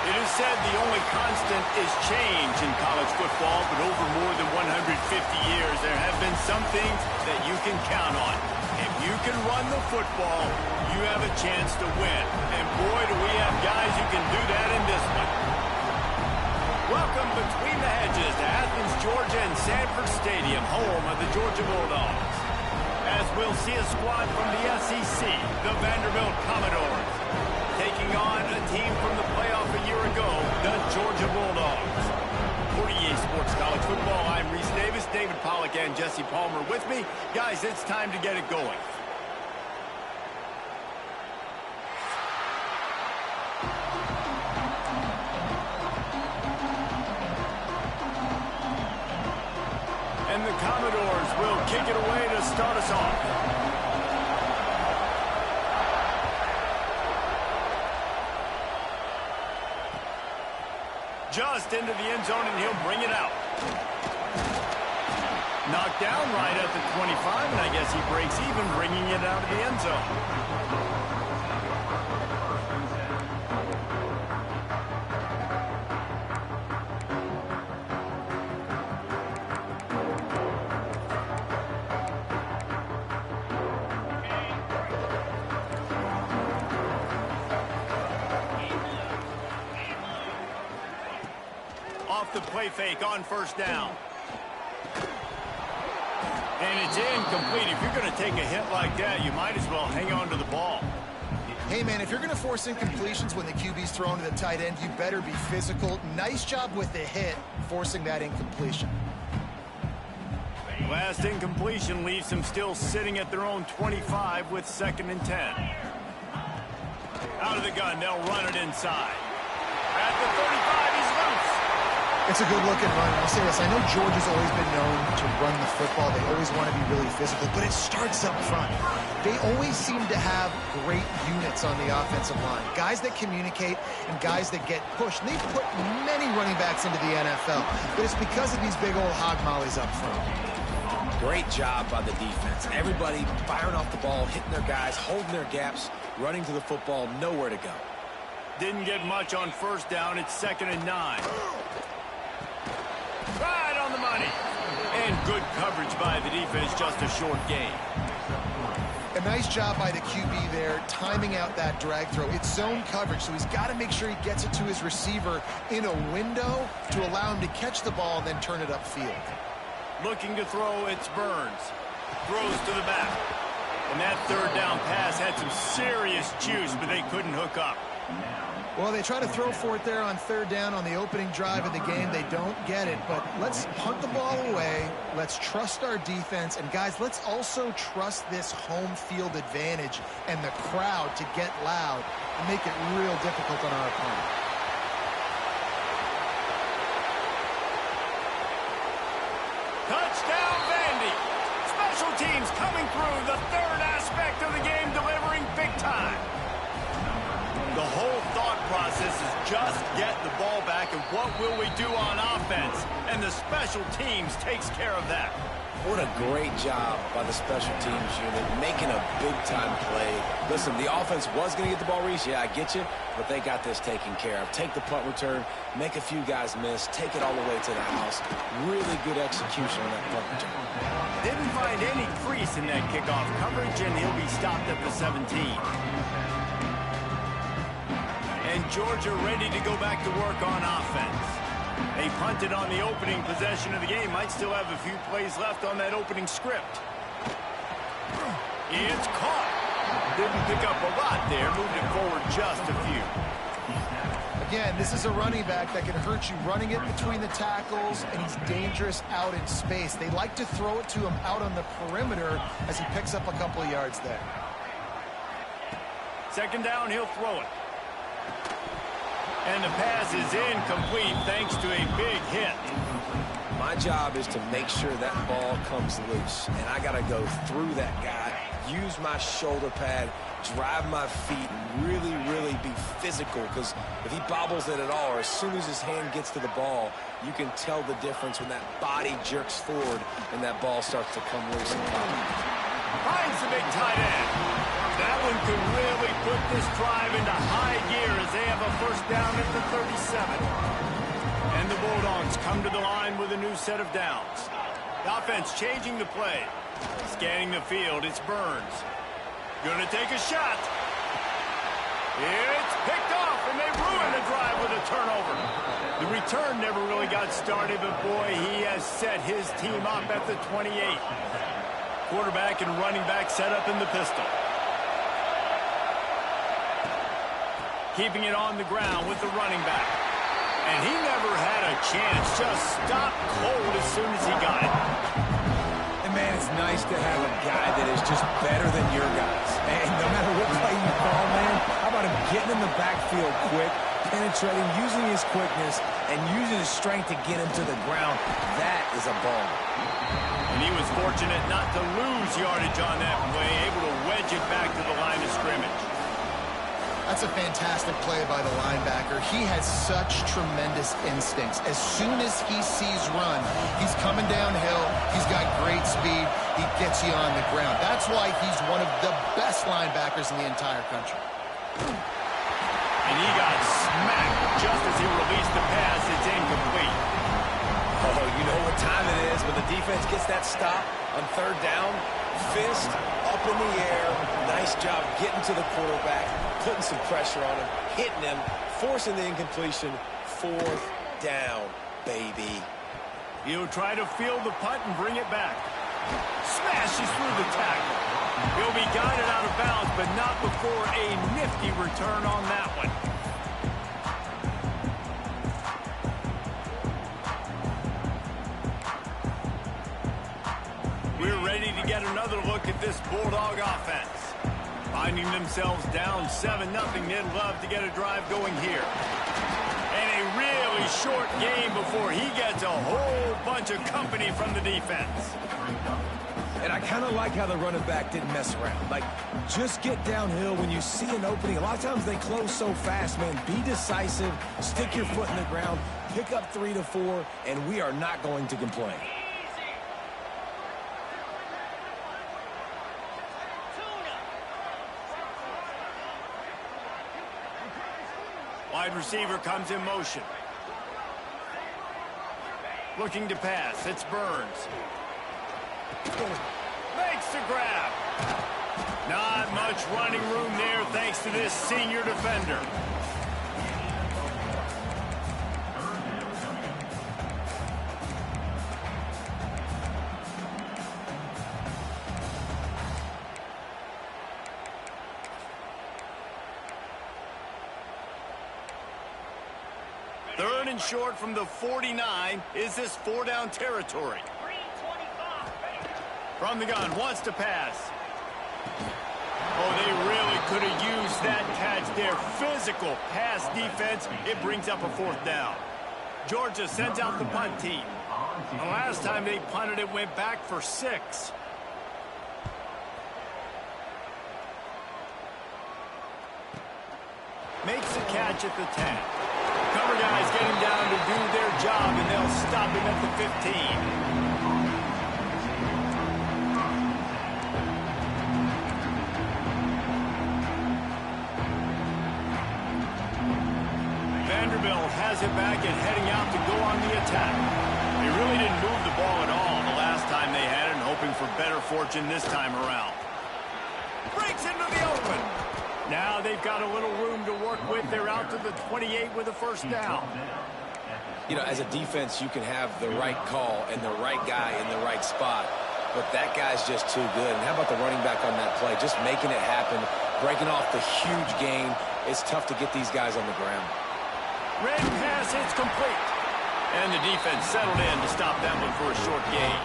It is said the only constant is change in college football, but over more than 150 years, there have been some things that you can count on. If you can run the football, you have a chance to win. And boy, do we have guys who can do that in this one. Welcome between the hedges to Athens, Georgia and Sanford Stadium, home of the Georgia Bulldogs. As we'll see a squad from the SEC, the Vanderbilt Commodores, taking on a team from the playoff a year ago, the Georgia Bulldogs. For EA Sports College Football, I'm Reese Davis, David Pollack and Jesse Palmer with me. Guys, it's time to get it going. And the Commodores will kick it away to start us off. Just into the end zone, and he'll bring it out. Knocked down right at the 25, and I guess he breaks even, bringing it out of the end zone. Off the play fake on first down. And it's incomplete. If you're going to take a hit like that, you might as well hang on to the ball. Hey, man, if you're going to force incompletions when the QB's thrown to the tight end, you better be physical. Nice job with the hit, forcing that incompletion. Last incompletion leaves them still sitting at their own 25 with 2nd and 10. Out of the gun, they'll run it inside. At the 35, he's loose. It's a good-looking run. I'll say this. I know Georgia's always been known to run the football. They always want to be really physical, but it starts up front. They always seem to have great units on the offensive line. Guys that communicate and guys that get pushed. And they've put many running backs into the NFL, but it's because of these big old hog mollies up front. Great job by the defense. Everybody firing off the ball, hitting their guys, holding their gaps, running to the football, nowhere to go. Didn't get much on first down. It's 2nd and 9. Right on the money. And good coverage by the defense, just a short gain. A nice job by the QB there, timing out that drag throw. It's zone coverage, so he's got to make sure he gets it to his receiver in a window to allow him to catch the ball and then turn it upfield. Looking to throw, it's Burns. Throws to the back. And that third down pass had some serious juice, but they couldn't hook up. Well, they try to throw for it there on 3rd down on the opening drive of the game. They don't get it, but let's punt the ball away. Let's trust our defense. And, guys, let's also trust this home field advantage and the crowd to get loud and make it real difficult on our opponent. Touchdown, Vandy. Special teams coming through. The third aspect of the game, delivering big time. The whole thought process is just get the ball back, and what will we do on offense? And the special teams takes care of that. What a great job by the special teams unit, making a big-time play. Listen, the offense was going to get the ball, Reese. Yeah, I get you, but they got this taken care of. Take the punt return, make a few guys miss, take it all the way to the house. Really good execution on that punt return. Didn't find any crease in that kickoff coverage, and he'll be stopped at the 17. And Georgia ready to go back to work on offense. They punted on the opening possession of the game. Might still have a few plays left on that opening script. It's caught. Didn't pick up a lot there. Moved it forward just a few. Again, this is a running back that can hurt you running it between the tackles, and he's dangerous out in space. They like to throw it to him out on the perimeter as he picks up a couple of yards there. 2nd down, he'll throw it. And the pass is incomplete thanks to a big hit. My job is to make sure that ball comes loose. And I got to go through that guy, use my shoulder pad, drive my feet, really, really be physical. Because if he bobbles it at all, or as soon as his hand gets to the ball, you can tell the difference when that body jerks forward and that ball starts to come loose and pop. Finds the big tight end. That one could really put this drive into high gear as they have a a first down at the 37. And the Bulldogs come to the line with a new set of downs. The offense changing the play. Scanning the field, it's Burns. Gonna take a shot. It's picked off, and they ruin the drive with a turnover. The return never really got started, but boy, he has set his team up at the 28. Quarterback and running back set up in the pistol. Keeping it on the ground with the running back. And he never had a chance, just stopped cold as soon as he got it. And man, it's nice to have a guy that is just better than your guys. And no matter what play you call, man, how about him getting in the backfield quick, penetrating, using his quickness, and using his strength to get him to the ground. That is a ball. And he was fortunate not to lose yardage on that play, able to wedge it back to the line of scrimmage. That's a fantastic play by the linebacker. He has such tremendous instincts. As soon as he sees run, he's coming downhill. He's got great speed. He gets you on the ground. That's why he's one of the best linebackers in the entire country. And he got smacked just as he released the pass. It's incomplete. Oh, you know what time it is when the defense gets that stop on third down. Fist up in the air. Nice job getting to the quarterback, putting some pressure on him, hitting him, forcing the incompletion. Fourth down, baby. He'll try to field the punt and bring it back. Smashes through the tackle. He'll be guided out of bounds, but not before a nifty return on that one. We're ready to get another look at this Bulldog offense. Finding themselves down 7-0, they'd love to get a drive going here. And a really short game before he gets a whole bunch of company from the defense. And I kind of like how the running back didn't mess around. Like, just get downhill when you see an opening. A lot of times they close so fast, man. Be decisive, stick your foot in the ground, pick up 3 to 4, and we are not going to complain. Wide receiver comes in motion. Looking to pass. It's Burns. Makes the grab. Not much running room there thanks to this senior defender. Third and short from the 49. Is this 4-down territory? From the gun, wants to pass. Oh, they really could have used that catch there. Physical pass defense. It brings up a 4th down. Georgia sends out the punt team. The last time they punted, it went back for 6. Makes a catch at the 10. Cover guys get him down to do their job, and they'll stop him at the 15. Vanderbilt has it back and heading out to go on the attack. They really didn't move the ball at all the last time they had it, and hoping for better fortune this time around. Breaks into the open. Now they've got a little room to work with. They're out to the 28 with a 1st down. You know, as a defense, you can have the right call and the right guy in the right spot, but that guy's just too good. And how about the running back on that play? Just making it happen, breaking off the huge gain. It's tough to get these guys on the ground. Red pass, it's complete. And the defense settled in to stop that one for a short gain.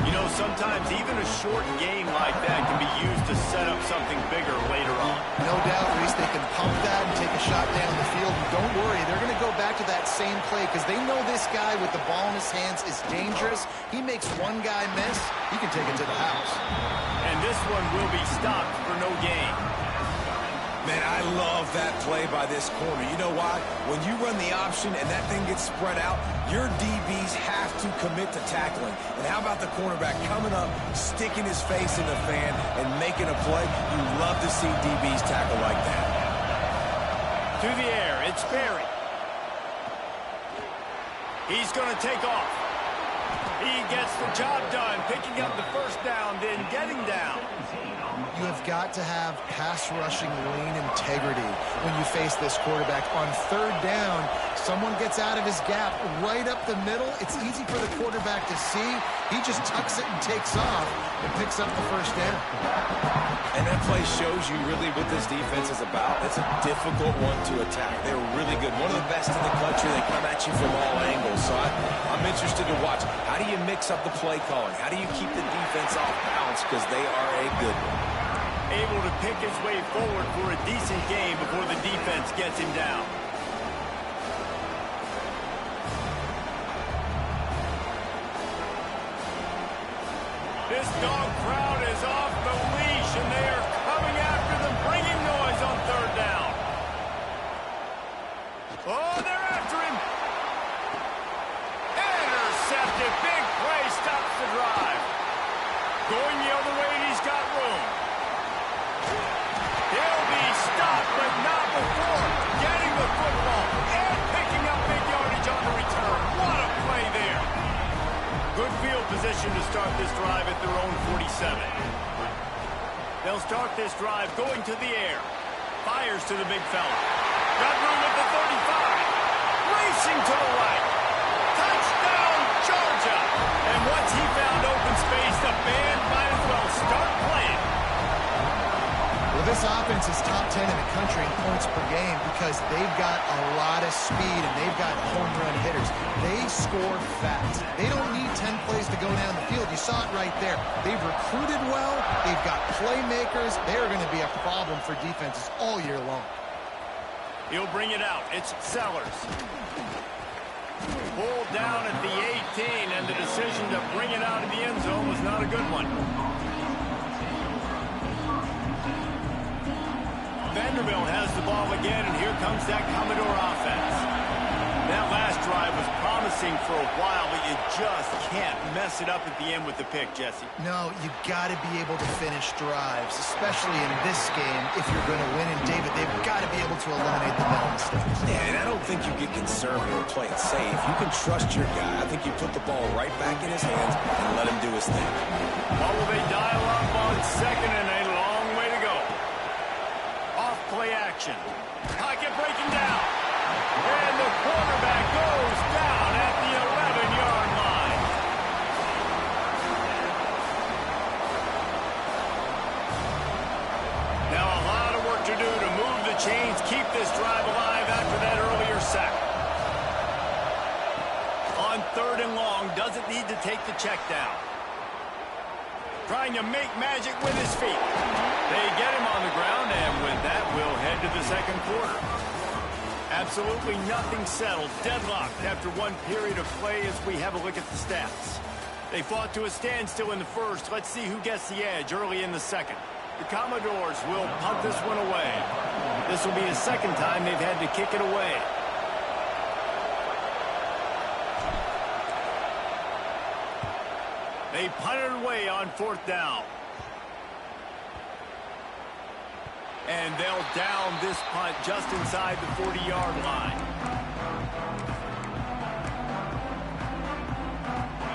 You know, sometimes even a short game like that can be used to set up something bigger later on. No doubt, Reese, they can pump that and take a shot down the field. And don't worry, they're going to go back to that same play because they know this guy with the ball in his hands is dangerous. He makes one guy miss, he can take it to the house. And this one will be stopped for no gain. Man, I love that play by this corner. You know why? When you run the option and that thing gets spread out, your DBs have to commit to tackling. And how about the cornerback coming up, sticking his face in the fan, and making a play? You love to see DBs tackle like that. To the air, it's Berry. He's going to take off. He gets the job done, picking up the first down, then getting down. You have got to have pass rushing lane integrity when you face this quarterback. On third down, someone gets out of his gap right up the middle. It's easy for the quarterback to see. He just tucks it and takes off and picks up the first down. And that play shows you really what this defense is about. It's a difficult one to attack. They're really good. One of the best in the country. They come at you from all angles. So I'm interested to watch. How do you mix up the play calling? How do you keep the defense off balance? Because they are a good one. Able to pick his way forward for a decent game before the defense gets him down. This dog crowd is off the leash, and they are coming after them, bringing noise on third down. Oh, they're after him. Intercepted. Big play stops the drive. Going the other way, he's got room. He'll be stopped, but not before getting the football and picking up big yardage on the return. What a play there. Good field position to start this drive at their own 47. They'll start this drive going to the air. Fires to the big fella. Got room at the 35. Racing to the right. Touchdown, Georgia. And once he found open space, the band might as well start playing. Well, this offense is top 10 in the country in points per game because they've got a lot of speed and they've got home run hitters. They score fast. They don't need 10 plays to go down the field. You saw it right there. They've recruited well. They've got playmakers. They're going to be a problem for defenses all year long. He'll bring it out. It's Sellers. Pulled down at the 18, and the decision to bring it out of the end zone was not a good one. Vanderbilt has the ball again, and here comes that Commodore offense. That last drive was promising for a while, but you just can't mess it up at the end with the pick, Jesse. No, you got to be able to finish drives, especially in this game if you're going to win. And, David, they've got to be able to eliminate the mental mistakes. Yeah, and I don't think you get conservative or play it safe. You can trust your guy. I think you put the ball right back in his hands and let him do his thing. What will they dial up on second and a long way to go? Off play action. Pocket breaking down. And the quarterback goes down at the 11-yard line. Now a lot of work to do to move the chains, keep this drive alive after that earlier sack. On third and long, doesn't need to take the check down. Trying to make magic with his feet. They get him on the ground, and with that, we'll head to the second quarter. Absolutely nothing settled. Deadlocked after one period of play as we have a look at the stats. They fought to a standstill in the first. Let's see who gets the edge early in the second. The Commodores will punt this one away. This will be the second time they've had to kick it away. They punted away on fourth down. And they'll down this punt just inside the 40-yard line.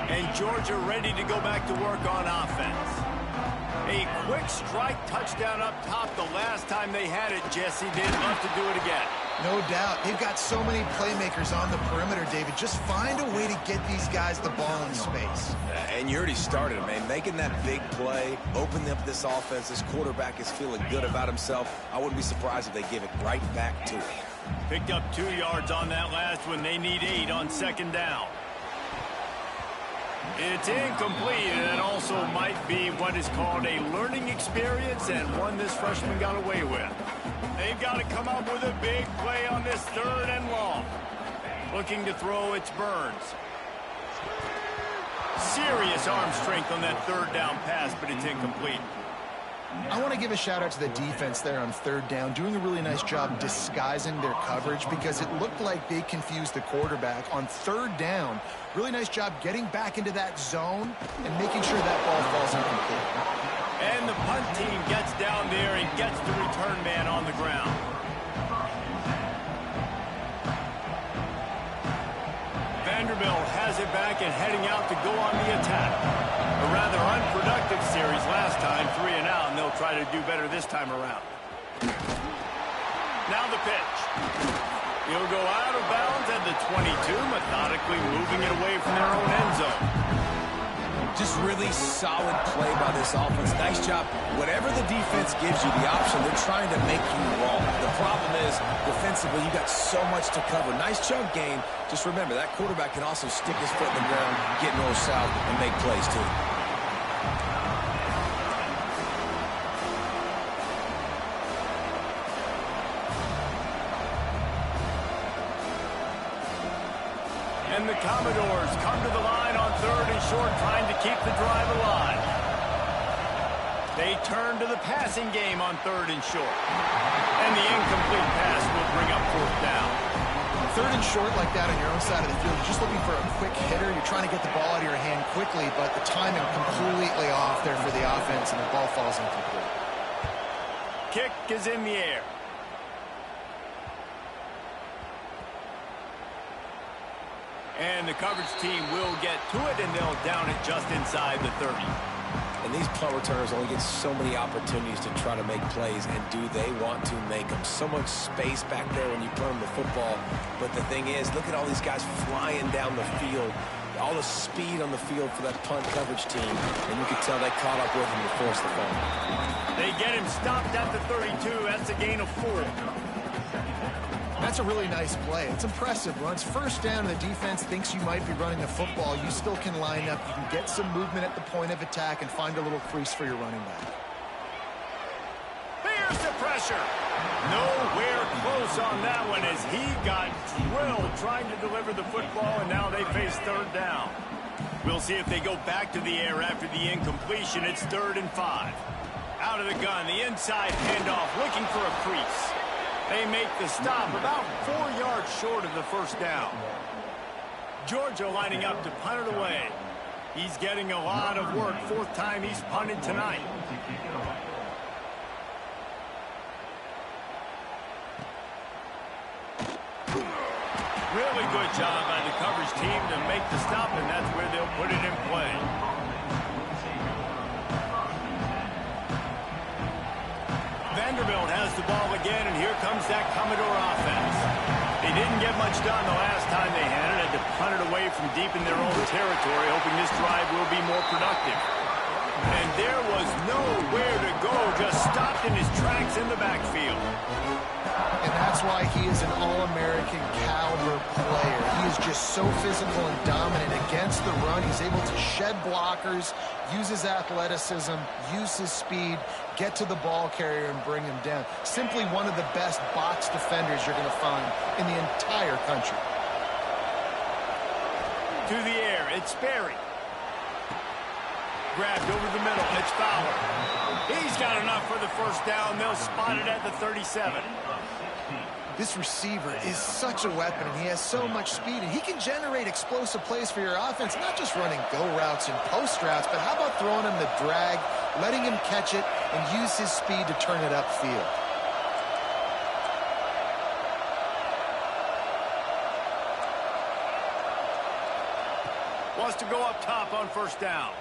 And Georgia ready to go back to work on offense. A quick strike touchdown up top the last time they had it, Jesse. They'd love to do it again. No doubt. They've got so many playmakers on the perimeter, David. Just find a way to get these guys the ball in space. And you already started, man. Making that big play, opening up this offense. This quarterback is feeling good about himself. I wouldn't be surprised if they give it right back to him. Picked up 2 yards on that last one. They need 8 on second down. It's incomplete, and it also might be what is called a learning experience, and one this freshman got away with. They've got to come up with a big play on this third and long. Looking to throw, it's Burns. Serious arm strength on that third down pass, but it's incomplete. I want to give a shout out to the defense there on third down, doing a really nice job disguising their coverage because it looked like they confused the quarterback on third down. Really nice job getting back into that zone and making sure that ball falls incomplete. And the punt team gets down there and gets the return man on the ground. back and heading out to go on the attack. A rather unproductive series last time, 3 and out, and they'll try to do better this time around. Now the pitch. He'll go out of bounds at the 22, methodically moving it away from their own end zone. Just really solid play by this offense. Nice job. Whatever the defense gives you the option, they're trying to make you wrong. The problem is, defensively, you got so much to cover. Nice chunk game. Just remember, that quarterback can also stick his foot in the ground, get north south, and make plays too. And the Commodores come to the line on 3rd and short, trying to keep the drive alive. They turn to the passing game on 3rd and short. And the incomplete pass will bring up 4th down. 3rd and short like that on your own side of the field, you're just looking for a quick hitter. You're trying to get the ball out of your hand quickly, but the timing completely off there for the offense, and the ball falls incomplete. Kick is in the air. And the coverage team will get to it, and they'll down it just inside the 30. And these punt returners only get so many opportunities to try to make plays, and do they want to make them? So much space back there when you put them the football. But the thing is, look at all these guys flying down the field. All the speed on the field for that punt coverage team. And you can tell they caught up with him to force the fumble. They get him stopped at the 32. That's a gain of 4. That's a really nice play. It's impressive. Once first down and the defense thinks you might be running the football, you still can line up. You can get some movement at the point of attack and find a little crease for your running back. Here's the pressure. Nowhere close on that one as he got drilled trying to deliver the football, and now they face 3rd down. We'll see if they go back to the air after the incompletion. It's 3rd and 5. Out of the gun, the inside handoff, looking for a crease. They make the stop about 4 yards short of the 1st down. Georgia lining up to punt it away. He's getting a lot of work. 4th time he's punted tonight. Really good job by the coverage team to make the stop, and that's where they'll put it in play. Vanderbilt has the ball again, and here comes that Commodore offense. They didn't get much done the last time they had it. Had to punt it away from deep in their own territory, hoping this drive will be more productive. And there was nowhere to go, just stopped in his tracks in the backfield. And that's why he is an All-American caliber player. He is just so physical and dominant against the run. He's able to shed blockers, use his athleticism, use his speed, get to the ball carrier and bring him down. Simply one of the best box defenders you're going to find in the entire country. To the air, it's Sperry. Grabbed over the middle, it's Fowler. He's got enough for the 1st down. They'll spot it at the 37. This receiver is such a weapon, and he has so much speed, and he can generate explosive plays for your offense, not just running go routes and post routes, but how about throwing him the drag, letting him catch it, and use his speed to turn it upfield. Wants to go up top on 1st down.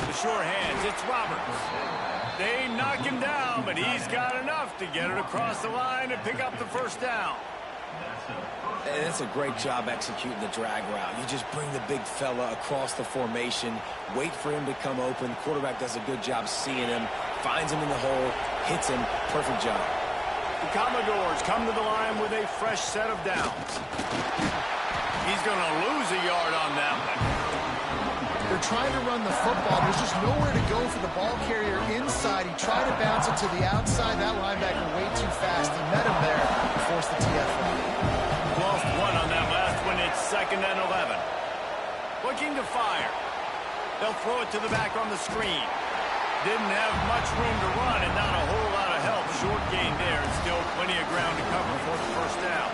The sure hands, it's Roberts. They knock him down, but he's got enough to get it across the line and pick up the 1st down. And it's a great job executing the drag route. You just bring the big fella across the formation, wait for him to come open. Quarterback does a good job seeing him, finds him in the hole, hits him. Perfect job. The Commodores come to the line with a fresh set of downs. He's going to lose a yard on that one. They're trying to run the football. There's just nowhere to go for the ball carrier inside. He tried to bounce it to the outside. That linebacker way too fast. He met him there and forced the TFL. Lost one on that last one. It's 2nd and 11. Looking to fire. They'll throw it to the back on the screen. Didn't have much room to run and not a whole lot of help. Short gain there and still plenty of ground to cover for the 1st down.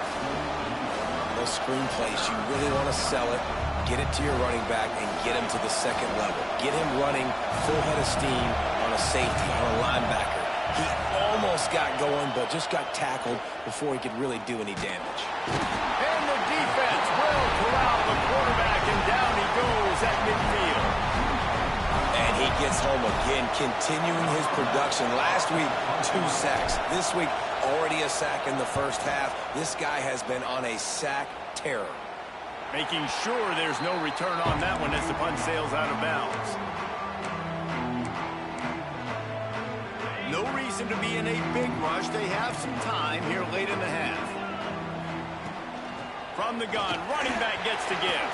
Those screen plays, you really want to sell it. Get it to your running back and get him to the 2nd level. Get him running full head of steam on a safety, on a linebacker. He almost got going, but just got tackled before he could really do any damage. And the defense will corral the quarterback is at midfield. And he gets home again, continuing his production. Last week, 2 sacks. This week, already a sack in the first half. This guy has been on a sack terror. Making sure there's no return on that one as the punt sails out of bounds. No reason to be in a big rush. They have some time here late in the half. From the gun, running back gets to give.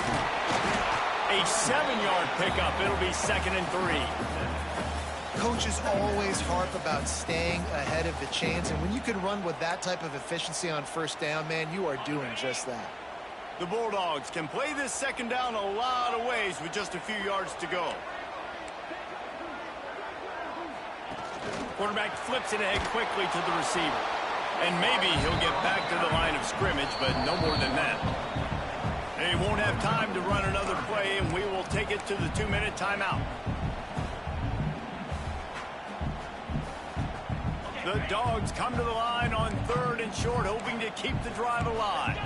A 7-yard pickup. It'll be 2nd and 3. Coaches always harp about staying ahead of the chains, and when you can run with that type of efficiency on first down, man, you are doing just that. The Bulldogs can play this 2nd down a lot of ways with just a few yards to go. Quarterback flips it ahead quickly to the receiver. And maybe he'll get back to the line of scrimmage, but no more than that. They won't have time to run another play, and we will take it to the 2-minute timeout. The Dogs come to the line on 3rd and short, hoping to keep the drive alive.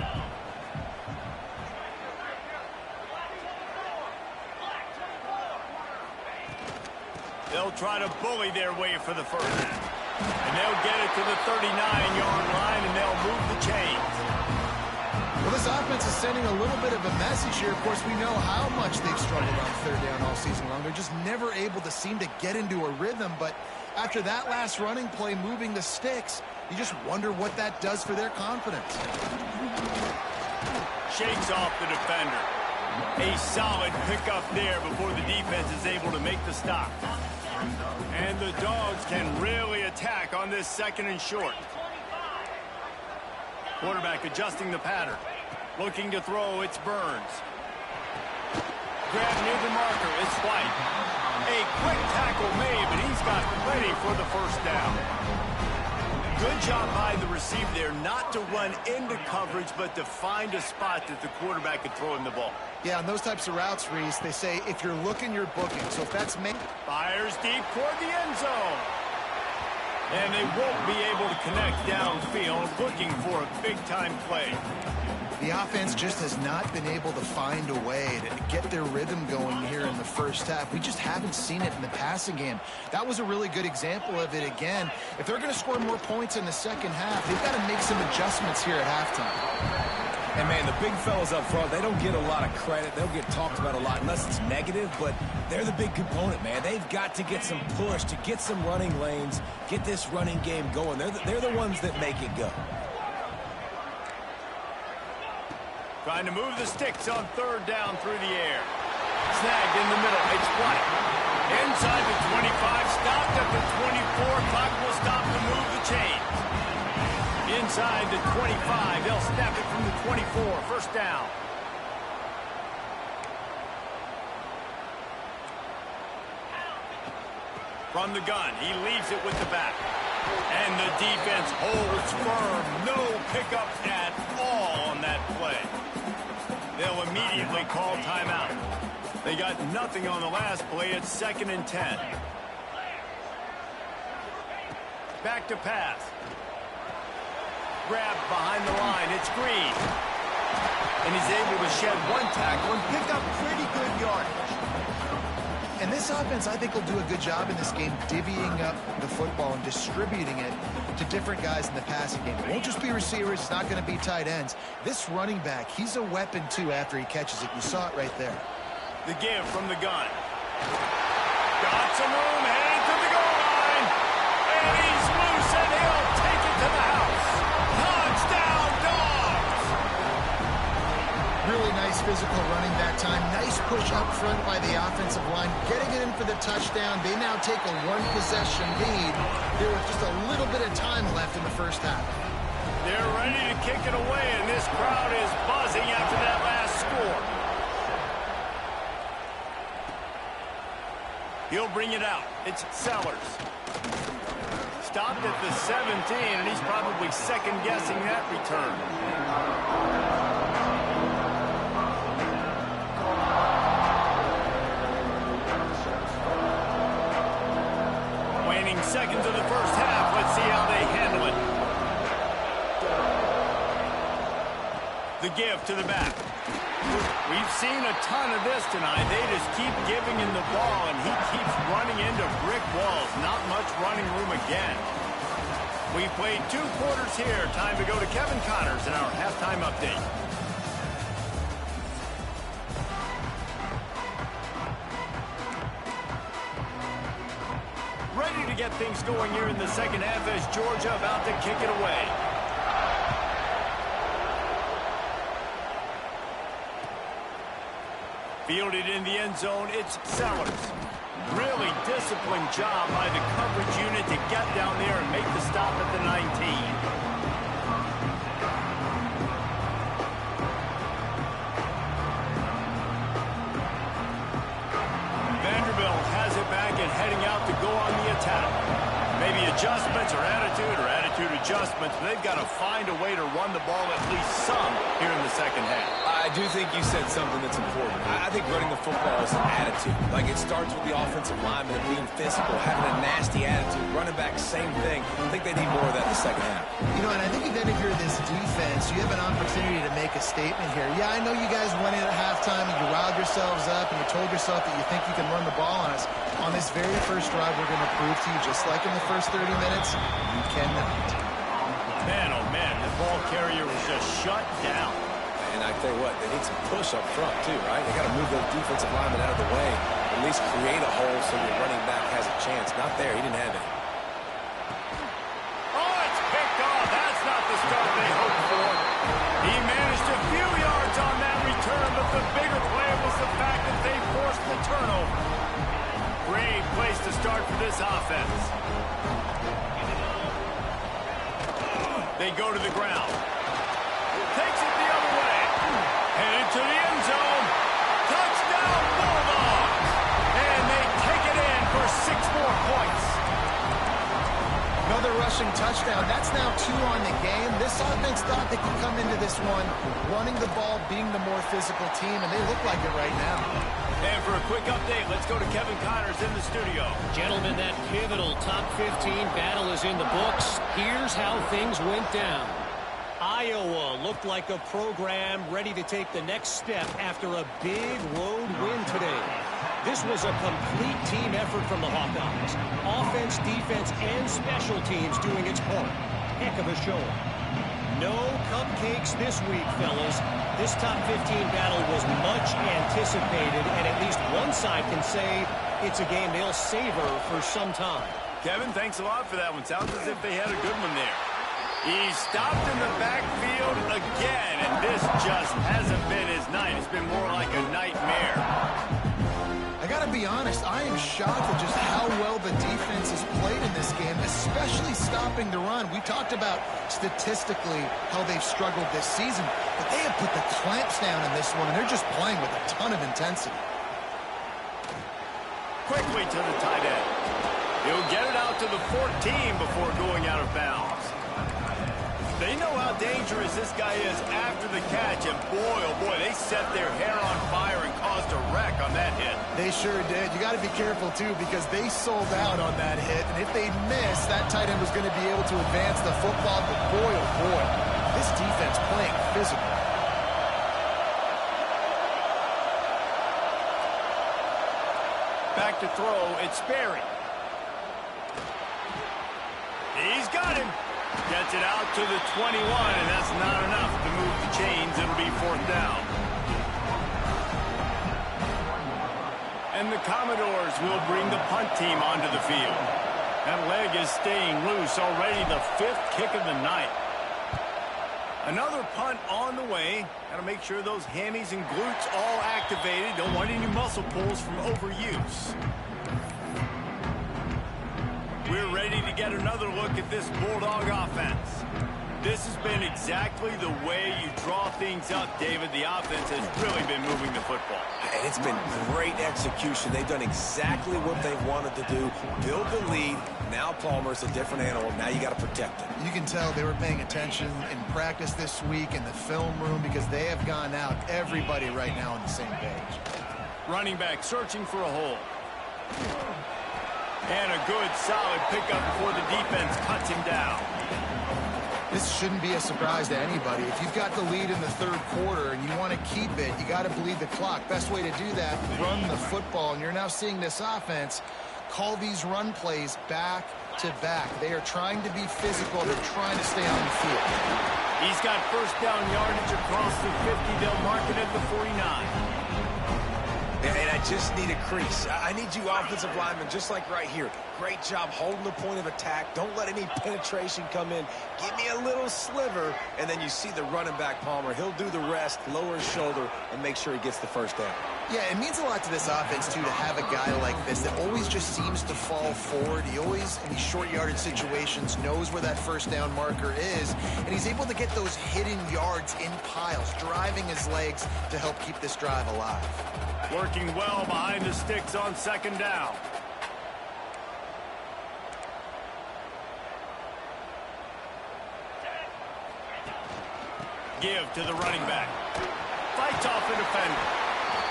They'll try to bully their way for the first half. And they'll get it to the 39-yard line, and they'll move the chains. Well, this offense is sending a little bit of a message here. Of course, we know how much they've struggled on 3rd down all season long. They're just never able to seem to get into a rhythm. But after that last running play, moving the sticks, you just wonder what that does for their confidence. Shakes off the defender. A solid pickup there before the defense is able to make the stop. And the Dogs can really attack on this 2nd and short. Quarterback adjusting the pattern. Looking to throw, it's Burns. Grab near the marker, it's White. A quick tackle made, but he's got plenty for the first down. Good job by the receiver there not to run into coverage, but to find a spot that the quarterback could throw him the ball. Yeah, on those types of routes, Reese, they say if you're looking, you're booking. So if that's me, fires deep toward the end zone. And they won't be able to connect downfield, looking for a big-time play. the offense just has not been able to find a way to get their rhythm going here in the first half. We just haven't seen it in the passing game. That was a really good example of it again. If they're going to score more points in the second half, they've got to make some adjustments here at halftime. And, man, the big fellas up front, they don't get a lot of credit. They'll get talked about a lot unless it's negative, but they're the big component, man. They've got to get some push, to get some running lanes, get this running game going. They're the ones that make it go. Trying to move the sticks on third down through the air. Snagged in the middle. It's White. Inside the 25. Stopped at the 24. Clock will stop to move the chains. Inside the 25. They'll snap it from the 24. First down. From the gun. He leaves it with the back. And the defense holds firm. No pickup at all on that play. They'll immediately call timeout. They got nothing on the last play. It's 2nd and 10. Back to pass. Grab behind the line. It's Green. And he's able to shed one tackle and pick up pretty good yardage. And this offense, I think, will do a good job in this game divvying up the football and distributing it to different guys in the passing game. It won't just be receivers. It's not going to be tight ends. This running back, he's a weapon, too, after he catches it. You saw it right there. The give from the gun. Got some room, heading to the goal line. And he's loose, and he'll take it to the house. Touchdown, Dogs! Really nice physical running that time. Nice push up front by the offensive line. Getting it in for the touchdown. They now take a one-possession lead. There was just a little bit of time left in the first half. They're ready to kick it away, and this crowd is buzzing after that last score. He'll bring it out. It's Sellers. Stopped at the 17, and he's probably second-guessing that return. Waning seconds of the first half. Let's see how they handle it. The give to the back. We've seen a ton of this tonight. They just keep giving him the ball, and he keeps running into brick walls. Not much running room again. We've played 2 quarters here. Time to go to Kevin Connors in our halftime update. Ready to get things going here in the second half as Georgia about to kick it away. Fielded in the end zone, it's Sellers. Really disciplined job by the coverage unit to get down there and make the stop at the 19. Vanderbilt has it back and heading out to go on the attack. Maybe adjustments or attitude adjustments, but they've got to find a way to run the ball at least some here in the second half. I do think you said something that's important. I think running the football is an attitude. Like, it starts with the offensive lineman being physical, having a nasty attitude. Running back, same thing. I think they need more of that in the second half. You know, and I think then if you're this defense, you have an opportunity to make a statement here. Yeah, I know you guys went in at halftime and you riled yourselves up and you told yourself that you think you can run the ball on us. On this very first drive, we're going to prove to you, just like in the first 30 minutes, you cannot. Man, oh man, the ball carrier was just shut down. And I tell you what, they need some push up front too, right? They got to move those defensive linemen out of the way. At least create a hole so your running back has a chance. Not there. He didn't have it. Oh, it's picked off. That's not the start they hoped for. He managed a few yards on that return, but the bigger play was the fact that they forced the turnover. Great place to start for this offense. They go to the ground. Takes it the other way. Headed to the end zone. Touchdown, Bulldogs! And they take it in for 6 more points. Another rushing touchdown. That's now 2 on the game. This offense thought they could come into this one running the ball, being the more physical team, and they look like it right now. And for a quick update, let's go to Kevin Connors in the studio. Gentlemen, that pivotal top 15 battle is in the books. Here's how things went down. Iowa looked like a program ready to take the next step after a big road win today. This was a complete team effort from the Hawkeyes. Offense, defense, and special teams doing its part. Heck of a showing. No cupcakes this week, fellas. This top 15 battle was much anticipated, and at least one side can say it's a game they'll savor for some time. Kevin, thanks a lot for that one. Sounds as if they had a good one there. He stopped in the backfield again, and this just hasn't been his night. It's been more like a nightmare. I got to be honest, I am shocked at just how well the defense has played in this game, especially stopping the run. We talked about statistically how they've struggled this season, but they have put the clamps down in this one, and they're just playing with a ton of intensity. Quickly to the tight end. He'll get it out to the 14 before going out of bounds. They know how dangerous this guy is after the catch, and boy, oh boy, they set their hair on fire and caused a wreck on that hit. They sure did. You got to be careful, too, because they sold out on that hit, and if they miss, that tight end was going to be able to advance the football, but boy, oh boy, this defense playing physical. Back to throw, it's Sperry. He's got him. Gets it out to the 21, and that's not enough to move the chains. It'll be 4th down. And the Commodores will bring the punt team onto the field. That leg is staying loose already, the 5th kick of the night. Another punt on the way. Got to make sure those hammies and glutes all activated. Don't want any muscle pulls from overuse. We're ready to get another look at this Bulldog offense. This has been exactly the way you draw things up, David. The offense has really been moving the football. And it's been great execution. They've done exactly what they wanted to do. Build the lead. Now Palmer's a different animal. Now you got to protect him. You can tell they were paying attention in practice this week in the film room because they have gone out, everybody right now on the same page. Running back searching for a hole. And a good, solid pickup before the defense cuts him down. This shouldn't be a surprise to anybody. If you've got the lead in the third quarter and you want to keep it, you got to bleed the clock. Best way to do that, run the football. And you're now seeing this offense call these run plays back to back. They are trying to be physical. They're trying to stay on the field. He's got first down yardage across the 50. They'll mark it at the 49. And I just need a crease. I need you offensive linemen, just like right here. Great job holding the point of attack. Don't let any penetration come in. Give me a little sliver, and then you see the running back, Palmer. He'll do the rest, lower his shoulder, and make sure he gets the first down. Yeah, it means a lot to this offense, too, to have a guy like this that always just seems to fall forward. He always, in these short yardage situations, knows where that first down marker is, and he's able to get those hidden yards in piles, driving his legs to help keep this drive alive. Working well behind the sticks on second down. Give to the running back. Fights off the defender.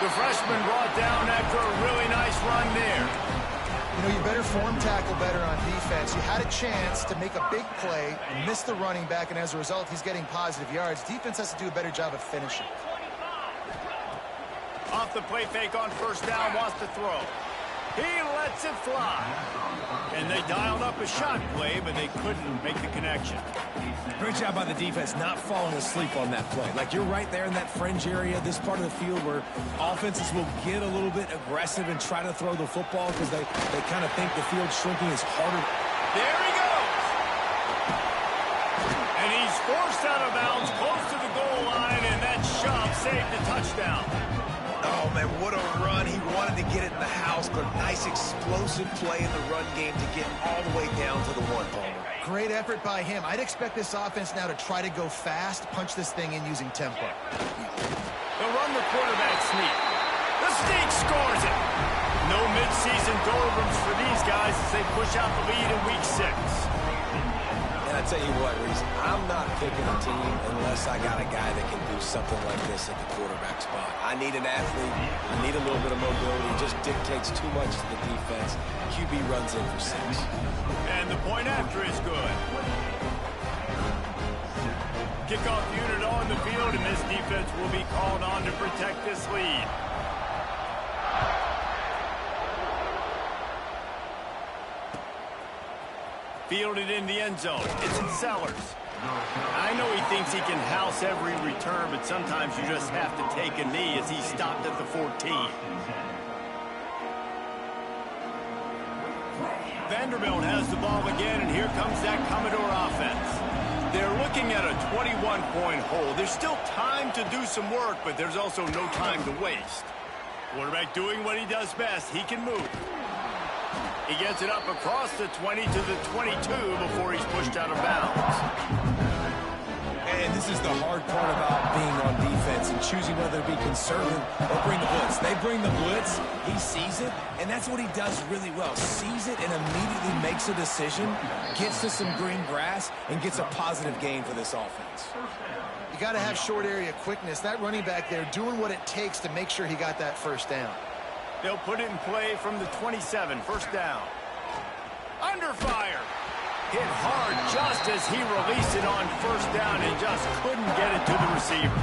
The freshman brought down after a really nice run there. You know, you better form tackle better on defense. You had a chance to make a big play, miss the running back, and as a result, he's getting positive yards. Defense has to do a better job of finishing. Off the play fake on first down, wants to throw. He lets it fly. And they dialed up a shot play, but they couldn't make the connection. Great job by the defense not falling asleep on that play. Like, you're right there in that fringe area, this part of the field where offenses will get a little bit aggressive and try to throw the football because they kind of think the field shrinking is harder. There he goes. And he's forced out of bounds close to the goal line, and that shove saved the touchdown. Oh, man, what a run. He wanted to get it in the house, but nice explosive play in the run game to get all the way down to the one, Palmer. Great effort by him. I'd expect this offense now to try to go fast, punch this thing in using tempo. They'll run the quarterback sneak. The sneak scores it. No midseason doldrums for these guys as they push out the lead in week 6. And I tell you what, Reese, I'm not picking a team unless I got a guy that can do something like this at the quarterback spot. I need an athlete. I need a little bit of mobility. It just dictates too much to the defense. QB runs in for 6. And the point after is good. Kickoff unit on the field, and this defense will be called on to protect this lead. Fielded in the end zone. It's in Sellers. I know he thinks he can house every return, but sometimes you just have to take a knee as he stopped at the 14. Vanderbilt has the ball again, and here comes that Commodore offense. They're looking at a 21-point hole. There's still time to do some work, but there's also no time to waste. Quarterback doing what he does best. He can move. He gets it up across the 20 to the 22 before he's pushed out of bounds. And this is the hard part about being on defense and choosing whether to be conservative or bring the blitz. They bring the blitz, he sees it, and that's what he does really well. Sees it and immediately makes a decision, gets to some green grass, and gets a positive gain for this offense. You got to have short area quickness. That running back there doing what it takes to make sure he got that first down. They'll put it in play from the 27, first down. Under fire. Hit hard just as he released it on first down and just couldn't get it to the receiver.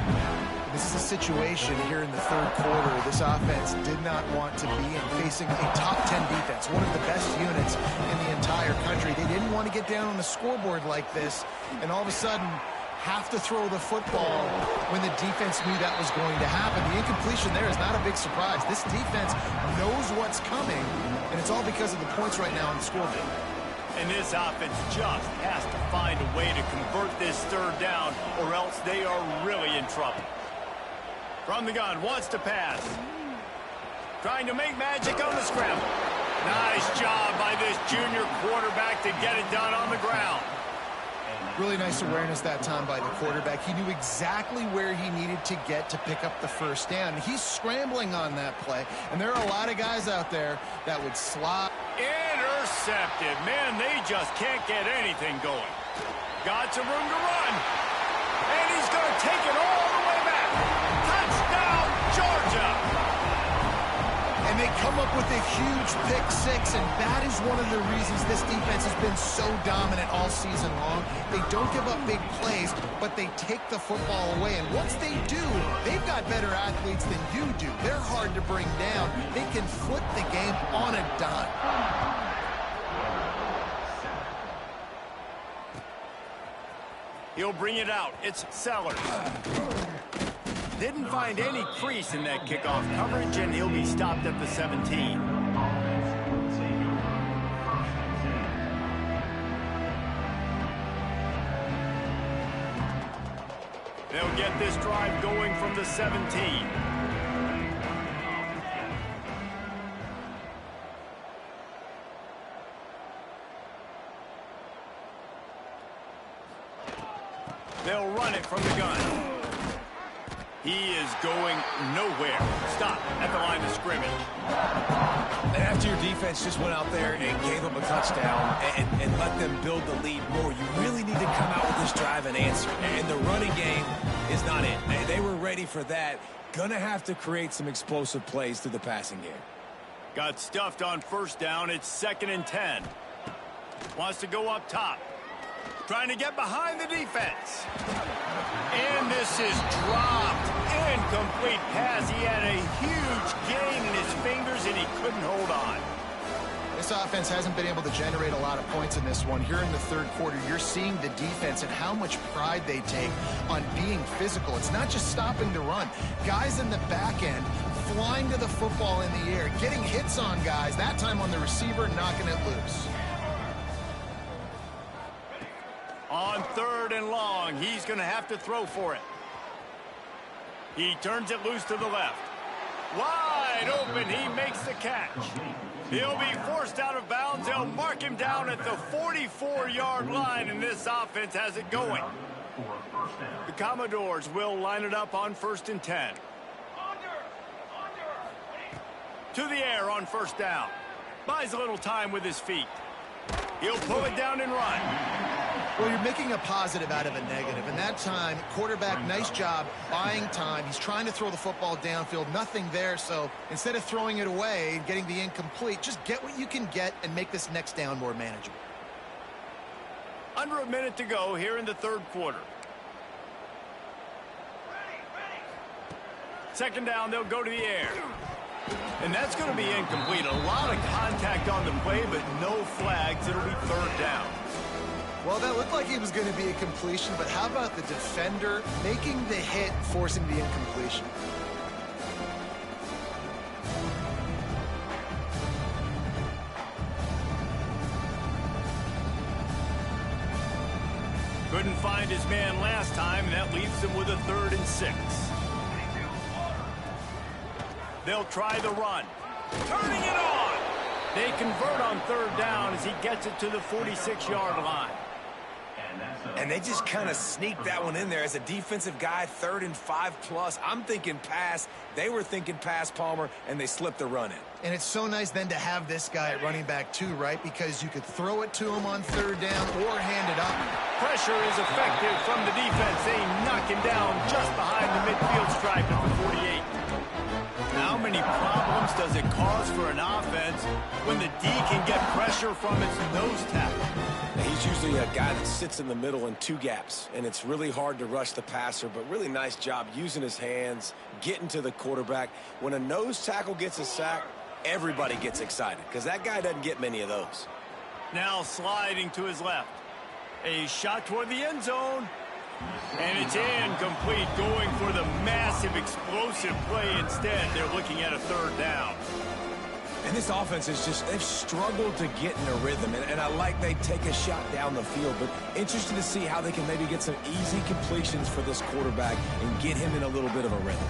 This is a situation here in the third quarter. This offense did not want to be in, facing a top 10 defense, one of the best units in the entire country. They didn't want to get down on the scoreboard like this, and all of a sudden have to throw the football when the defense knew that was going to happen. The incompletion there is not a big surprise. This defense knows what's coming, and it's all because of the points right now on the scoreboard. And this offense just has to find a way to convert this third down, or else they are really in trouble. From the gun, wants to pass. Trying to make magic on the scramble. Nice job by this junior quarterback to get it done on the ground. Really nice awareness that time by the quarterback. He knew exactly where he needed to get to pick up the first down. He's scrambling on that play, and there are a lot of guys out there that would slide. Intercepted. Man, they just can't get anything going. Got some room to run. And he's going to take it all the way back. Touchdown, Georgia. And they come up with a huge pick six, and that is one of the reasons this defense has been so dominant all season long. They don't give up big plays, but they take the football away, and once they do, they've got better athletes than you do. They're hard to bring down. They can flip the game on a dime. He'll bring it out. It's Sellers. Didn't find any crease in that kickoff coverage, and he'll be stopped at the 17. They'll get this drive going from the 17. They'll run it from the gun. He is going nowhere. Stop at the line of scrimmage. And after your defense just went out there and gave them a touchdown and let them build the lead more, you really need to come out with this drive and answer. And the running game is not it. They were ready for that. Gonna have to create some explosive plays through the passing game. Got stuffed on first down. It's 2nd and 10. Wants to go up top. Trying to get behind the defense. And this is dropped. Incomplete pass. He had a huge gain in his fingers, and he couldn't hold on. This offense hasn't been able to generate a lot of points in this one. Here in the third quarter, you're seeing the defense and how much pride they take on being physical. It's not just stopping to run. Guys in the back end flying to the football in the air, getting hits on guys, that time on the receiver, knocking it loose. On 3rd and long, he's going to have to throw for it. He turns it loose to the left. Wide open, he makes the catch. He'll be forced out of bounds. They'll mark him down at the 44-yard line, and this offense has it going. The Commodores will line it up on 1st and 10. To the air on 1st down. Buys a little time with his feet. He'll pull it down and run. Well, you're making a positive out of a negative. And that time, quarterback, nice job buying time. He's trying to throw the football downfield. Nothing there. So instead of throwing it away and getting the incomplete, just get what you can get and make this next down more manageable. Under a minute to go here in the third quarter. 2nd down, they'll go to the air. And that's going to be incomplete. A lot of contact on the play, but no flags. It'll be 3rd down. Well, that looked like it was going to be a completion, but how about the defender making the hit, forcing the incompletion? Couldn't find his man last time, and that leaves him with a 3rd and 6. They'll try the run. Turning it on! They convert on 3rd down as he gets it to the 46-yard line. And they just kind of sneaked that one in there as a defensive guy, 3rd and 5+. I'm thinking pass. They were thinking pass, Palmer, and they slipped the run in. And it's so nice then to have this guy at running back too, right? Because you could throw it to him on 3rd down or hand it up. Pressure is effective from the defense. They knock him down just behind the midfield stripe at the 48. How many problems does it cause for an offense when the D can get pressure from its nose tackle? He's usually a guy that sits in the middle in 2 gaps, and it's really hard to rush the passer, but really nice job using his hands, getting to the quarterback. When a nose tackle gets a sack, everybody gets excited because that guy doesn't get many of those. Now sliding to his left. A shot toward the end zone. And it's incomplete, going for the massive explosive play instead. They're looking at a 3rd down. And this offense is just, they've struggled to get in a rhythm. And I like they take a shot down the field, but interested to see how they can maybe get some easy completions for this quarterback and get him in a little bit of a rhythm.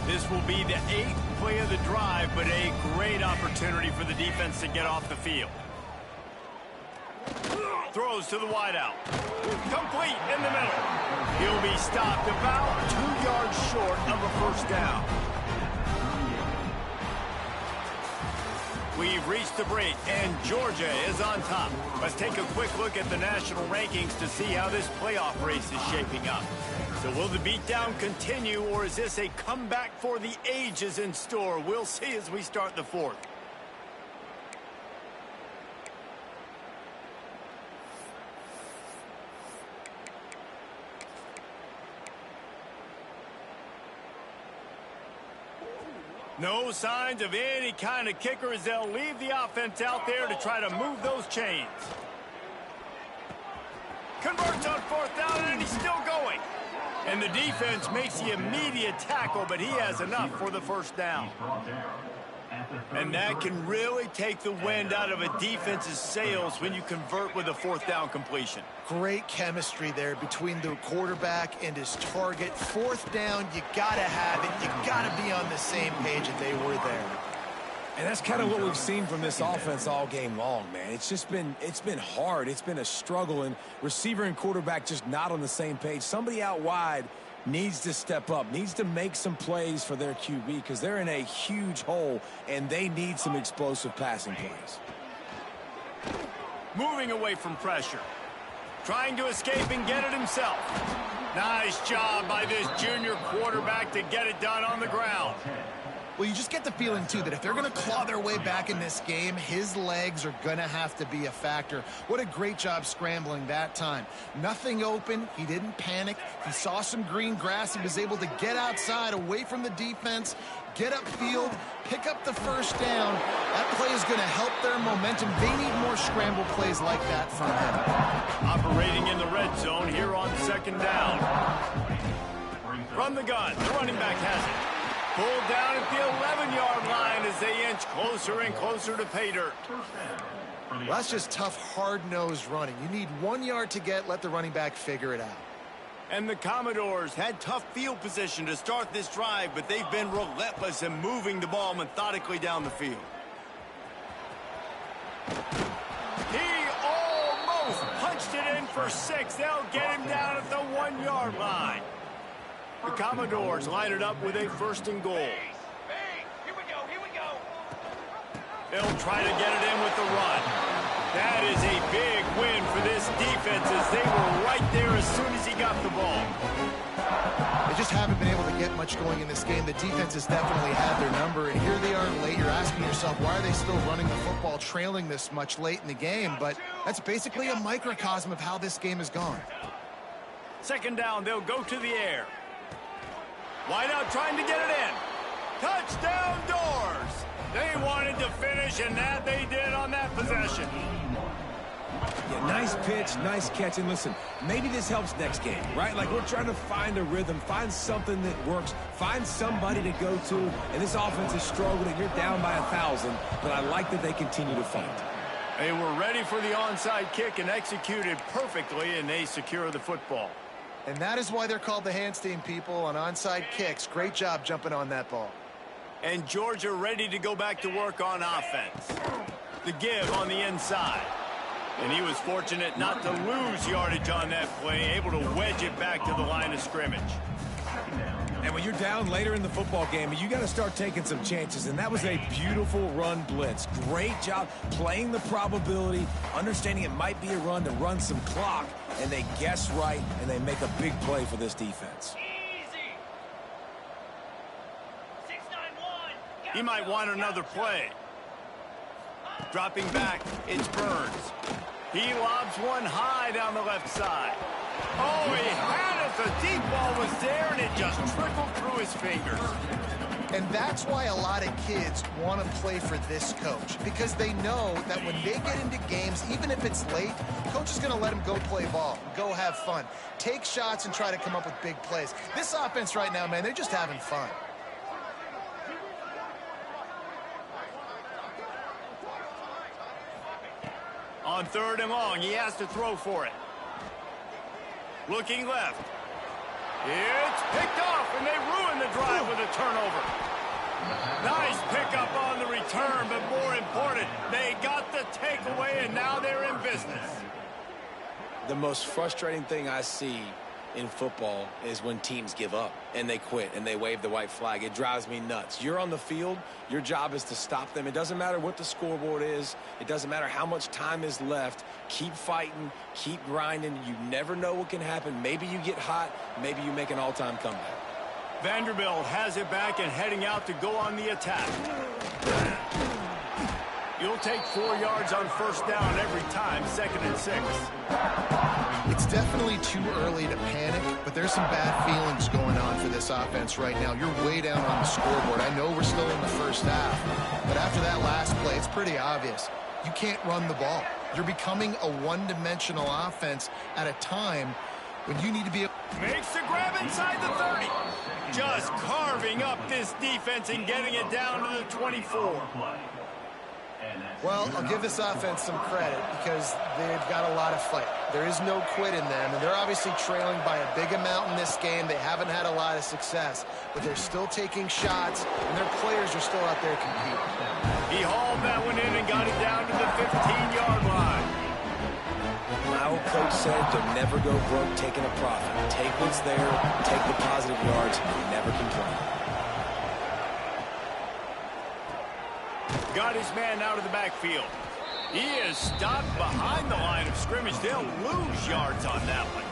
This will be the 8th play of the drive, but a great opportunity for the defense to get off the field. Throws to the wideout. Complete in the middle. He'll be stopped about 2 yards short of a 1st down. We've reached the break, and Georgia is on top. Let's take a quick look at the national rankings to see how this playoff race is shaping up. So will the beatdown continue, or is this a comeback for the ages in store? We'll see as we start the 4th. No signs of any kind of kicker as they'll leave the offense out there to try to move those chains. Converts on 4th down, and he's still going. And the defense makes the immediate tackle, but he has enough for the 1st down. And that can really take the wind out of a defense's sails when you convert with a 4th down completion. Great chemistry there between the quarterback and his target. 4th down, you got to have it. You got to be on the same page, and they were there. And that's kind of what we've seen from this offense all game long, man. It's been hard. It's been a struggle, and receiver and quarterback just not on the same page. Somebody out wide needs to step up, needs to make some plays for their QB because they're in a huge hole, and they need some explosive passing plays. Moving away from pressure. Trying to escape and get it himself. Nice job by this junior quarterback to get it done on the ground. Well, you just get the feeling, too, that if they're going to claw their way back in this game, his legs are going to have to be a factor. What a great job scrambling that time. Nothing open. He didn't panic. He saw some green grass. He was able to get outside, away from the defense, get upfield, pick up the 1st down. That play is going to help their momentum. They need more scramble plays like that from him. Operating in the red zone here on 2nd down. From the gun, the running back has it. Pulled down at the 11-yard line as they inch closer and closer to pay dirt. Well, that's just tough, hard-nosed running. You need 1 yard to get, let the running back figure it out. And the Commodores had tough field position to start this drive, but they've been relentless in moving the ball methodically down the field. He almost punched it in for 6. They'll get him down at the 1 yard line. The Commodores line it up with a 1st and goal. Here we go. They'll try to get it in with the run. That is a big win for this defense as they were right there as soon as he got the ball. They just haven't been able to get much going in this game. The defense has definitely had their number, and here they are late. You're asking yourself, why are they still running the football, trailing this much late in the game? But that's basically a microcosm of how this game has gone. 2nd down, they'll go to the air. Wide out trying to get it in. Touchdown Doors. They wanted to finish, and that they did on that possession. Yeah, nice pitch, nice catch. And listen, maybe this helps next game, right? Like we're trying to find a rhythm, find something that works, find somebody to go to. And this offense is struggling. You're down by 1,000, but I like that they continue to fight. They were ready for the onside kick and executed perfectly, and they secure the football. And that is why they're called the Handstein people on onside kicks. Great job jumping on that ball. And Georgia ready to go back to work on offense. The give on the inside. And he was fortunate not to lose yardage on that play, able to wedge it back to the line of scrimmage. And when you're down later in the football game, you got to start taking some chances. And that was a beautiful run blitz. Great job playing the probability, understanding it might be a run to run some clock. And they guess right, and they make a big play for this defense. Easy. 6-9-1. He might want another play. Dropping back, it's Burns. He lobs one high down the left side. Oh, he had it. The deep ball was there, and it just trickled through his fingers. And that's why a lot of kids want to play for this coach, because they know that when they get into games, even if it's late, coach is going to let them go play ball, go have fun, take shots and try to come up with big plays. This offense right now, man, they're just having fun. On 3rd and long, he has to throw for it. Looking left. It's picked off, and they ruin the drive with a turnover. Nice pickup on the return, but more important, they got the takeaway, and now they're in business. The most frustrating thing I see in football is when teams give up and they quit and they wave the white flag. It drives me nuts. You're on the field. Your job is to stop them. It doesn't matter what the scoreboard is. It doesn't matter how much time is left. Keep fighting. Keep grinding. You never know what can happen. Maybe you get hot. Maybe you make an all-time comeback. Vanderbilt has it back and heading out to go on the attack. You'll take 4 yards on 1st down every time, 2nd and 6. It's definitely too early to panic, but there's some bad feelings going on for this offense right now. You're way down on the scoreboard. I know we're still in the first half, but after that last play, it's pretty obvious. You can't run the ball. You're becoming a one-dimensional offense at a time when you need to be... Makes the grab inside the 30. Just carving up this defense and getting it down to the 24. Well, I'll give this offense some credit because they've got a lot of fight. There is no quit in them, and they're obviously trailing by a big amount in this game. They haven't had a lot of success, but they're still taking shots, and their players are still out there competing. He hauled that one in and got it down to the 15-yard line. My old coach said don't never go broke taking a profit. Take what's there, take the positive yards, and never complain. Got his man out of the backfield. He is stopped behind the line of scrimmage. They'll lose yards on that one.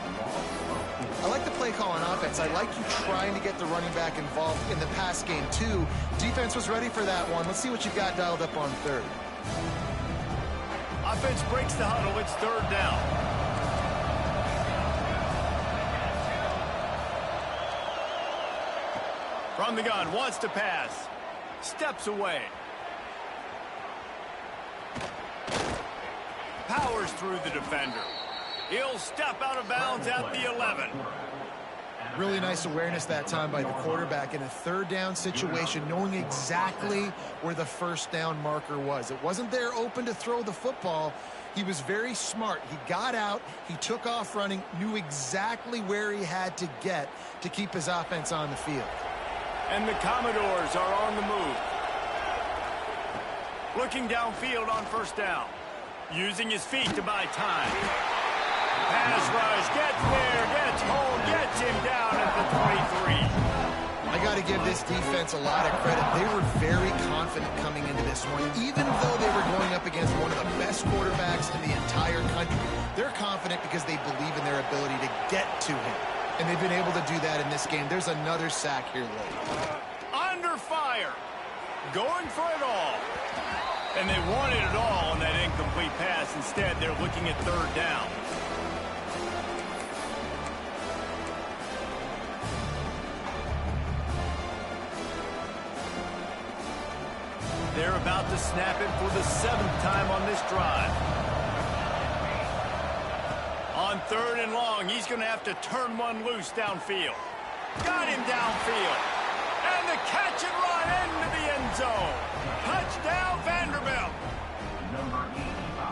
I like the play call on offense. I like you trying to get the running back involved in the pass game, too. Defense was ready for that one. Let's see what you've got dialed up on third. Offense breaks the huddle. It's third down. From the gun, wants to pass. Steps away. Powers through the defender. He'll step out of bounds at the 11. Really nice awareness that time by the quarterback in a third down situation, knowing exactly where the first down marker was. It wasn't there open to throw the football. He was very smart. He got out, he took off running, knew exactly where he had to get to keep his offense on the field. And the Commodores are on the move. Looking downfield on first down. Using his feet to buy time. Pass rush, gets there, gets home, gets him down at the 23. I got to give this defense a lot of credit. They were very confident coming into this one, even though they were going up against one of the best quarterbacks in the entire country. They're confident because they believe in their ability to get to him, and they've been able to do that in this game. There's another sack here late. Under fire. Going for it all. And they wanted it all on that incomplete pass. Instead, they're looking at third down. They're about to snap it for the 7th time on this drive. On third and long, he's going to have to turn one loose downfield. Got him downfield. And the catch and run into the end zone. Touchdown, Vanderbilt.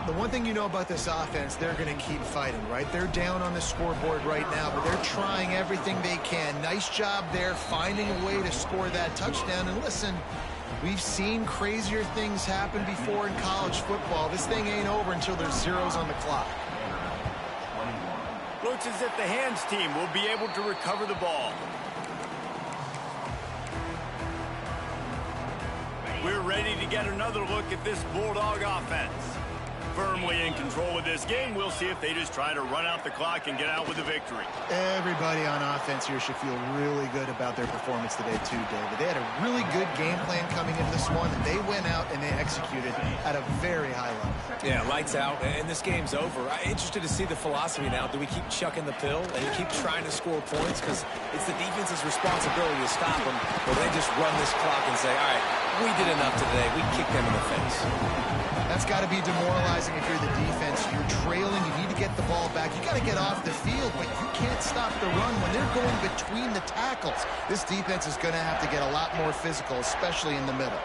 The one thing you know about this offense, they're going to keep fighting, right? They're down on the scoreboard right now, but they're trying everything they can. Nice job there, finding a way to score that touchdown. And listen, we've seen crazier things happen before in college football. This thing ain't over until there's zeros on the clock. Looks as if the hands team will be able to recover the ball. We're ready to get another look at this Bulldog offense. Firmly in control of this game. We'll see if they just try to run out the clock and get out with a victory. Everybody on offense here should feel really good about their performance today too, David. They had a really good game plan coming into this one, and they went out and they executed at a very high level. Yeah, lights out, and this game's over. I'm interested to see the philosophy now. Do we keep chucking the pill and keep trying to score points? Because it's the defense's responsibility to stop them, or they just run this clock and say, all right, we did enough today. We kicked them in the face. That's got to be demoralizing if you're the defense. You're trailing. You need to get the ball back. You got to get off the field, but you can't stop the run when they're going between the tackles. This defense is going to have to get a lot more physical, especially in the middle.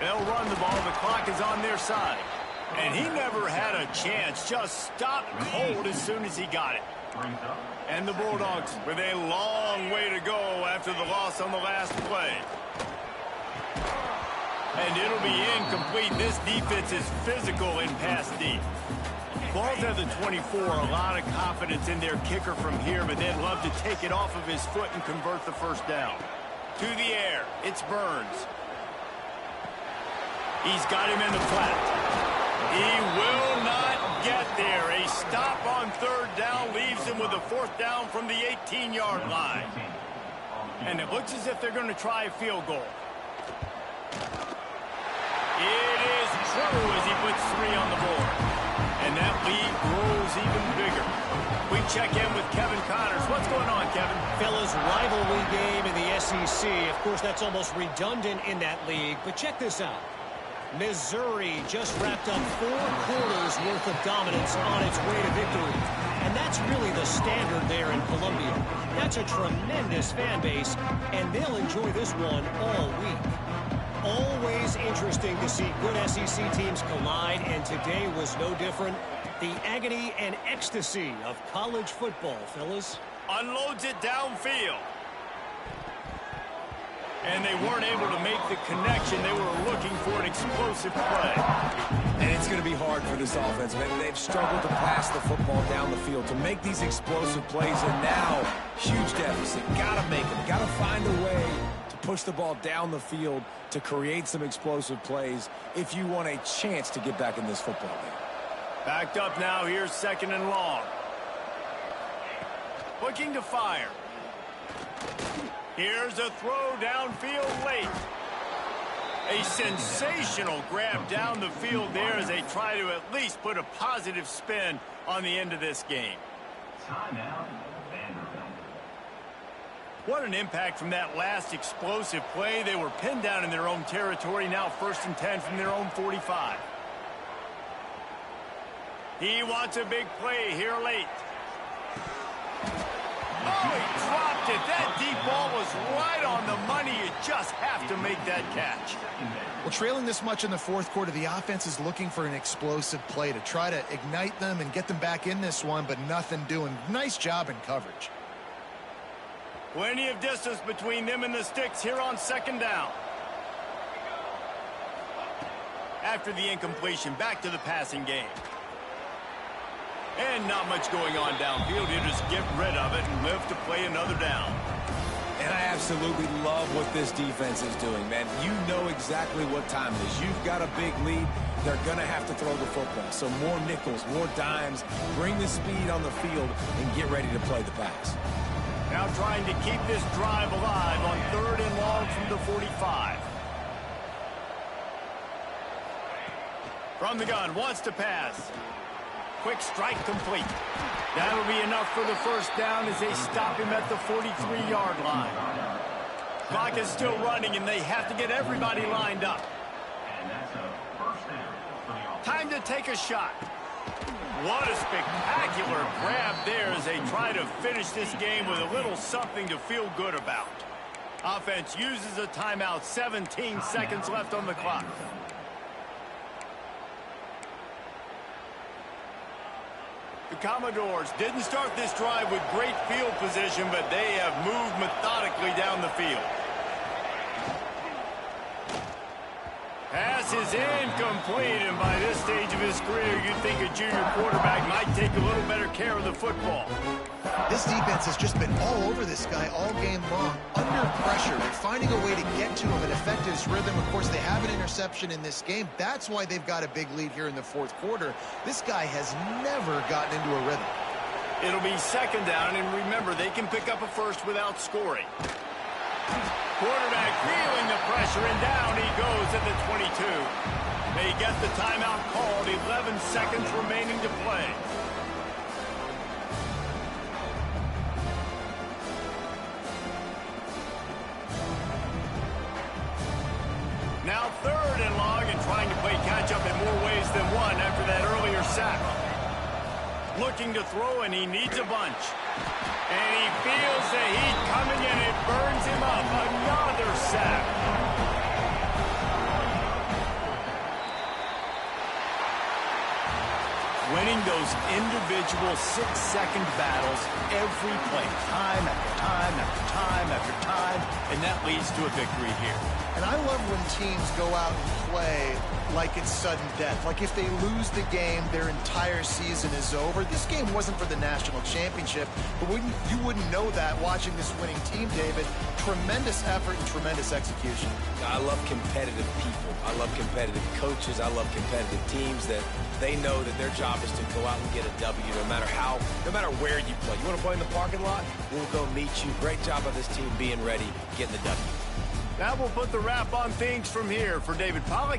They'll run the ball. The clock is on their side. And he never had a chance. Just stopped cold as soon as he got it. And the Bulldogs with a long way to go after the loss on the last play. And it'll be incomplete. This defense is physical in pass deep. Ball's at the 24. A lot of confidence in their kicker from here, but they'd love to take it off of his foot and convert the first down. To the air. It's Burns. He's got him in the flat. He will not get there. A stop on third down leaves him with a fourth down from the 18-yard line. And it looks as if they're going to try a field goal. It is true as he puts 3 on the board. And that lead grows even bigger. We check in with Kevin Connors. What's going on, Kevin? Fellas, rivalry game in the SEC. Of course, that's almost redundant in that league. But check this out. Missouri just wrapped up 4 quarters worth of dominance on its way to victory. And that's really the standard there in Columbia. That's a tremendous fan base, and they'll enjoy this one all week. Always interesting to see good SEC teams collide, and today was no different. The agony and ecstasy of college football, fellas. Unloads it downfield. And they weren't able to make the connection. They were looking for an explosive play. And it's going to be hard for this offense, man. They've struggled to pass the football down the field, to make these explosive plays, and now, huge deficit. Got to make them. Got to find a way to push the ball down the field to create some explosive plays if you want a chance to get back in this football game. Backed up now. Here's 2nd and long. Looking to fire. Here's a throw downfield late. A sensational grab down the field there as they try to at least put a positive spin on the end of this game. What an impact from that last explosive play. They were pinned down in their own territory. Now 1st and 10 from their own 45. He wants a big play here late. Oh, he dropped it. That deep ball was right on the money. You just have to make that catch. Well, trailing this much in the 4th quarter, the offense is looking for an explosive play to try to ignite them and get them back in this one, but nothing doing. Nice job in coverage. Plenty of distance between them and the sticks here on 2nd down. After the incompletion, back to the passing game. And not much going on downfield. You just get rid of it and live to play another down. And I absolutely love what this defense is doing, man. You know exactly what time it is. You've got a big lead. They're going to have to throw the football. So more nickels, more dimes. Bring the speed on the field and get ready to play the pass. Now trying to keep this drive alive on 3rd and long from the 45. From the gun, wants to pass. Quick strike complete. That'll be enough for the 1st down as they stop him at the 43-yard line. Clock is still running, and they have to get everybody lined up. Time to take a shot. What a spectacular grab there as they try to finish this game with a little something to feel good about. Offense uses a timeout. 17 seconds left on the clock. The Commodores didn't start this drive with great field position, but they have moved methodically down the field. Pass is incomplete, and by this stage of his career, you'd think a junior quarterback might take a little better care of the football. This defense has just been all over this guy all game long. Under pressure, they're finding a way to get to him and affect his rhythm. Of course, they have an interception in this game. That's why they've got a big lead here in the 4th quarter. This guy has never gotten into a rhythm. It'll be 2nd down, and remember, they can pick up a first without scoring. Quarterback feeling the pressure, and down he goes at the 22. They get the timeout called. 11 seconds remaining to play. Now 3rd and long, and trying to play catch-up in more ways than one after that earlier sack. Looking to throw, and he needs a bunch. And he feels the heat coming, and it burns him up. Another sack. Winning those individual 6-second battles every play, time after time after time after time, and that leads to a victory here. And I love when teams go out and play like it's sudden death. Like if they lose the game, their entire season is over. This game wasn't for the national championship, but you wouldn't know that watching this winning team, David. Tremendous effort and tremendous execution. I love competitive people. I love competitive coaches. I love competitive teams that they know that their job is to go out and get a W no matter where you play. You want to play in the parking lot? We'll go meet you. Great job by this team being ready, getting the W. That will put the wrap on things from here. For David Pollack